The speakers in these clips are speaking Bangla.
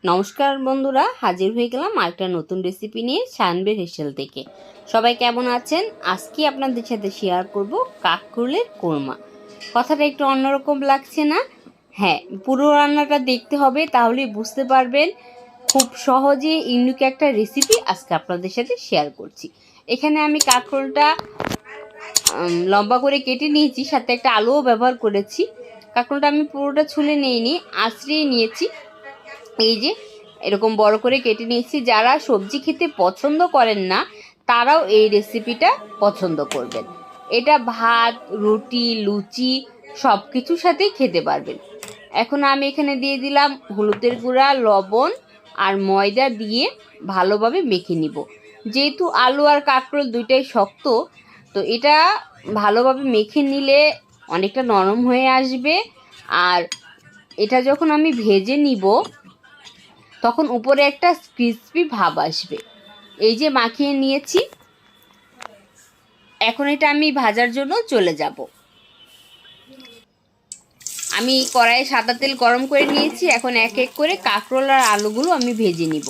নমস্কার বন্ধুরা, হাজির হয়ে গেলাম আরেকটা নতুন রেসিপি নিয়ে শানবের হেসেল থেকে। সবাই কেমন আছেন? আজকে আপনাদের সাথে শেয়ার করব কাকরোলের কোরমা। কথাটা একটু অন্যরকম লাগছে না? হ্যাঁ, পুরো রান্নাটা দেখতে হবে, তাহলেই বুঝতে পারবেন। খুব সহজে ইউনিক একটা রেসিপি আজকে আপনাদের সাথে শেয়ার করছি। এখানে আমি কাকরোলটা লম্বা করে কেটে নিয়েছি, সাথে একটা আলুও ব্যবহার করেছি। কাকরোলটা আমি পুরোটা ছুলে নিইনি, আঁচড়িয়ে নিয়েছি। এই যে এরকম বড় করে কেটে নিয়েছি। যারা সবজি খেতে পছন্দ করেন না তারাও এই রেসিপিটা পছন্দ করবেন। এটা ভাত, রুটি, লুচি সব কিছুর সাথেই খেতে পারবেন। এখন আমি এখানে দিয়ে দিলাম হলুদের গুঁড়া, লবণ আর ময়দা দিয়ে ভালোভাবে মেখে নিব। যেহেতু আলু আর কাঁকরোল দুইটাই শক্ত, তো এটা ভালোভাবে মেখে নিলে অনেকটা নরম হয়ে আসবে। আর এটা যখন আমি ভেজে নিব তখন উপরে একটা ক্রিসপি ভাব আসবে। এই যে মাখিয়ে নিয়েছি, এখন এটা আমি ভাজার জন্য চলে যাব। আমি কড়াইয়ে সাদা তেল গরম করে নিয়েছি। এখন এক এক করে কাঁকরোল আর আলুগুলো আমি ভেজে নিব।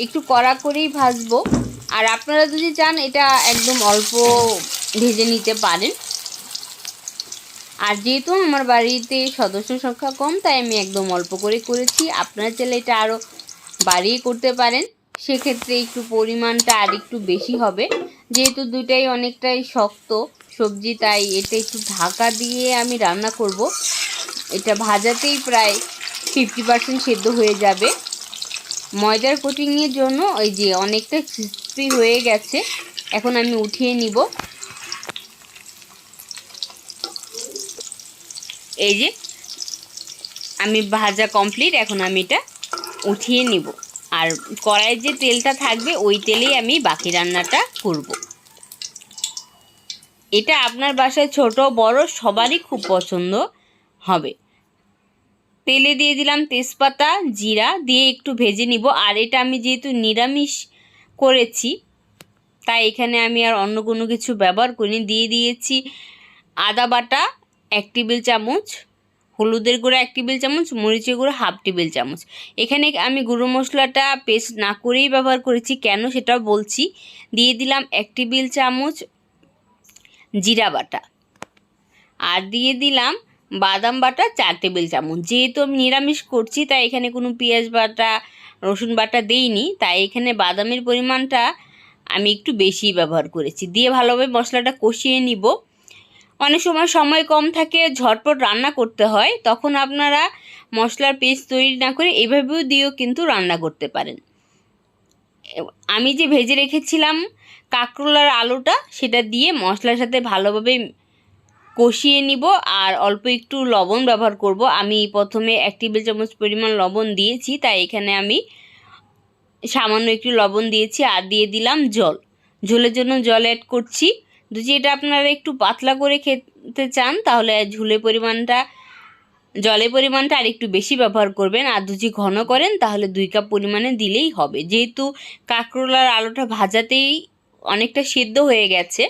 একটু কড়া করেই ভাজবো। আর আপনারা যদি চান এটা একদম অল্প ভেজে নিতে পারেন। আর যেহেতু আমার বাড়িতে সদস্য সংখ্যা কম, তাই আমি একদম অল্প করে করেছি। আপনারা চাইলে এটা আরও বাড়িয়ে করতে পারেন, সেক্ষেত্রে একটু পরিমাণটা আর একটু বেশি হবে। যেহেতু দুইটাই অনেকটাই শক্ত সবজি, তাই এটা একটু ঢাকা দিয়ে আমি রান্না করব। এটা ভাজাতেই প্রায় 50% সেদ্ধ হয়ে যাবে। ময়দার কোটিংয়ের জন্য ওই যে অনেকটা ক্রিস্পি হয়ে গেছে। এখন আমি উঠিয়ে নিব। এই যে আমি ভাজা কমপ্লিট, এখন আমি এটা উঠিয়ে নিব। আর কড়াইয়ের যে তেলটা থাকবে ওই তেলেই আমি বাকি রান্নাটা করব। এটা আপনার বাসায় ছোট বড় সবারই খুব পছন্দ হবে। তেলে দিয়ে দিলাম তেজপাতা, জিরা দিয়ে একটু ভেজে নিব। আর এটা আমি যেহেতু নিরামিষ করেছি, তাই এখানে আমি আর অন্য কোনো কিছু ব্যবহার করিনি। দিয়ে দিয়েছি আদা বাটা 1 টেবিল চামচ, হলুদের গুঁড়া 1 টেবিল চামচ, মরিচের গুঁড়া 1/2 টেবিল চামচ। এখানে আমি গুঁড়ো মশলাটা পেস্ট না করেই ব্যবহার করেছি, কেন সেটাও বলছি। দিয়ে দিলাম 1 টেবিল চামচ জিরা বাটা, আর দিয়ে দিলাম বাদাম বাটা 4 টেবিল চামচ। যেহেতু আমি নিরামিষ করছি, তাই এখানে কোনো পেঁয়াজ বাটা, রসুন বাটা দেইনি, তাই এখানে বাদামের পরিমাণটা আমি একটু বেশি ব্যবহার করেছি। দিয়ে ভালোভাবে মশলাটা কষিয়ে নিব। অনেক সময় কম থাকে, ঝটপট রান্না করতে হয়, তখন আপনারা মশলার পেস্ট তৈরি না করে এভাবেও দিয়েও কিন্তু রান্না করতে পারেন। আমি যে ভেজে রেখেছিলাম কাঁকরোল আর আলুটা, সেটা দিয়ে মশলার সাথে ভালোভাবে কষিয়ে নিব। আর অল্প একটু লবণ ব্যবহার করব। আমি প্রথমে 1 টেবিল চামচ পরিমাণ লবণ দিয়েছি, তাই এখানে আমি সামান্য একটু লবণ দিয়েছি। আর দিয়ে দিলাম জল, ঝোলের জন্য জল অ্যাড করছি। যদি এটা আপনারা একটু পাতলা করে খেতে চান তাহলে জলের পরিমাণটা আর একটু বেশি ব্যবহার করবেন। আর যদি ঘন করেন তাহলে 2 কাপ পরিমাণে দিলেই হবে। যেহেতু কাঁকরোল আর আলুটা ভাজাতেই অনেকটা সেদ্ধ হয়ে গেছে।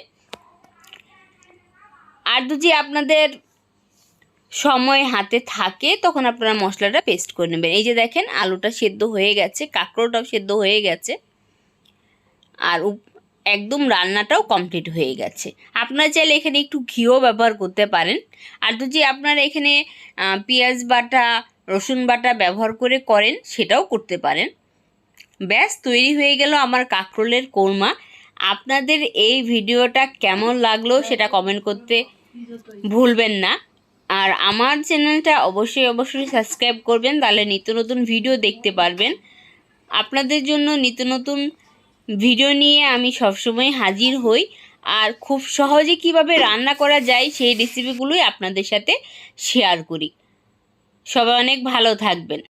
আর যদি আপনাদের সময় হাতে থাকে তখন আপনারা মশলাটা পেস্ট করে নেবেন। এই যে দেখেন আলুটা সেদ্ধ হয়ে গেছে, কাঁকরোলটাও সেদ্ধ হয়ে গেছে, আর একদম রান্নাটাও কমপ্লিট হয়ে গেছে। আপনারা চাইলে এখানে একটু ঘিও ব্যবহার করতে পারেন। আর যদি আপনারা এখানে পেঁয়াজ বাটা, রসুন বাটা ব্যবহার করেন সেটাও করতে পারেন। ব্যাস তৈরি হয়ে গেল আমার কাঁকরোলের কোরমা। আপনাদের এই ভিডিওটা কেমন লাগলো সেটা কমেন্ট করতে ভুলবেন না। আর আমার চ্যানেলটা অবশ্যই সাবস্ক্রাইব করবেন, তাহলে নিত্য নতুন ভিডিও দেখতে পারবেন। আপনাদের জন্য নিত্য নতুন ভিডিও নিয়ে আমি সবসময় হাজির হই। আর খুব সহজে কিভাবে রান্না করা যায় সেই রেসিপিগুলোই আপনাদের সাথে শেয়ার করি। সবাই অনেক ভালো থাকবেন।